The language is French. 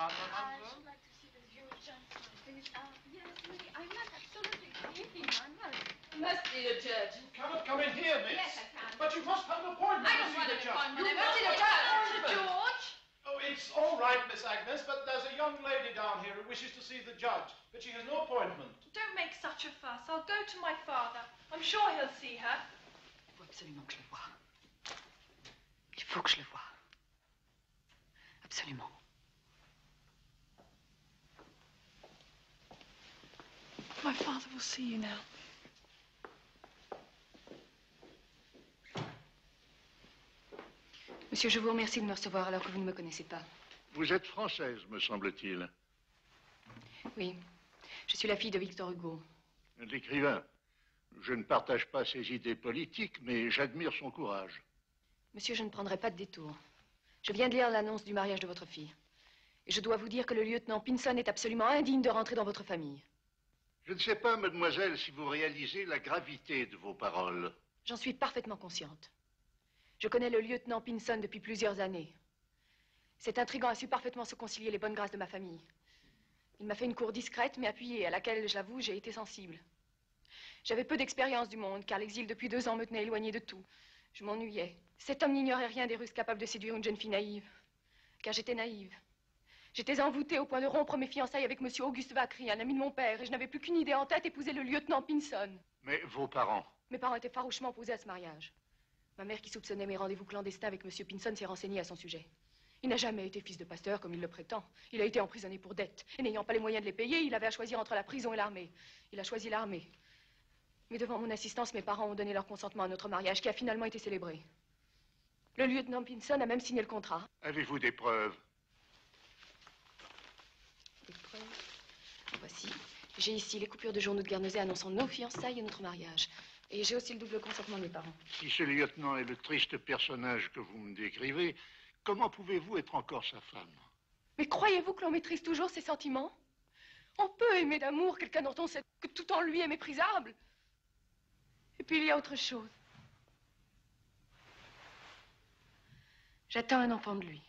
should like to see the Jewish gentleman, please. Yes, really, I must absolutely see him. I must see the judge. You cannot come in here, miss. Yes, I can. But you must have an appointment I to don't see want the an judge. appointment. You I must see the judge. George. Oh, it's all right, Miss Agnes, but there's a young lady down here who wishes to see the judge, but she has no appointment. Don't make such a fuss. I'll go to my father. I'm sure he'll see her. Il faut absolument que je le voie. Il faut que je le voie. Absolument. My father will see you now. Monsieur, je vous remercie de me recevoir alors que vous ne me connaissez pas. Vous êtes française, me semble-t-il. Oui, je suis la fille de Victor Hugo. L'écrivain. Je ne partage pas ses idées politiques, mais j'admire son courage. Monsieur, je ne prendrai pas de détour. Je viens de lire l'annonce du mariage de votre fille. Et je dois vous dire que le lieutenant Pinson est absolument indigne de rentrer dans votre famille. Je ne sais pas, mademoiselle, si vous réalisez la gravité de vos paroles. J'en suis parfaitement consciente. Je connais le lieutenant Pinson depuis plusieurs années. Cet intrigant a su parfaitement se concilier les bonnes grâces de ma famille. Il m'a fait une cour discrète mais appuyée, à laquelle, je l'avoue, j'ai été sensible. J'avais peu d'expérience du monde, car l'exil depuis 2 ans me tenait éloignée de tout. Je m'ennuyais. Cet homme n'ignorait rien des russes capables de séduire une jeune fille naïve. Car j'étais naïve. J'étais envoûtée au point de rompre mes fiançailles avec monsieur Auguste Vacry, un ami de mon père, et je n'avais plus qu'une idée en tête, épouser le lieutenant Pinson. Mais vos parents? Mes parents étaient farouchement opposés à ce mariage. Ma mère, qui soupçonnait mes rendez-vous clandestins avec monsieur Pinson, s'est renseignée à son sujet. Il n'a jamais été fils de pasteur, comme il le prétend. Il a été emprisonné pour dette. Et n'ayant pas les moyens de les payer, il avait à choisir entre la prison et l'armée. Il a choisi l'armée. Mais devant mon assistance, mes parents ont donné leur consentement à notre mariage, qui a finalement été célébré. Le lieutenant Pinson a même signé le contrat. Avez-vous des preuves? Des preuves? Voici. J'ai ici les coupures de journaux de Guernesey annonçant nos fiançailles et notre mariage. Et j'ai aussi le double consentement de mes parents. Si ce lieutenant est le triste personnage que vous me décrivez, comment pouvez-vous être encore sa femme? Mais croyez-vous que l'on maîtrise toujours ses sentiments? On peut aimer d'amour quelqu'un dont on sait que tout en lui est méprisable. Et puis il y a autre chose. J'attends un enfant de lui.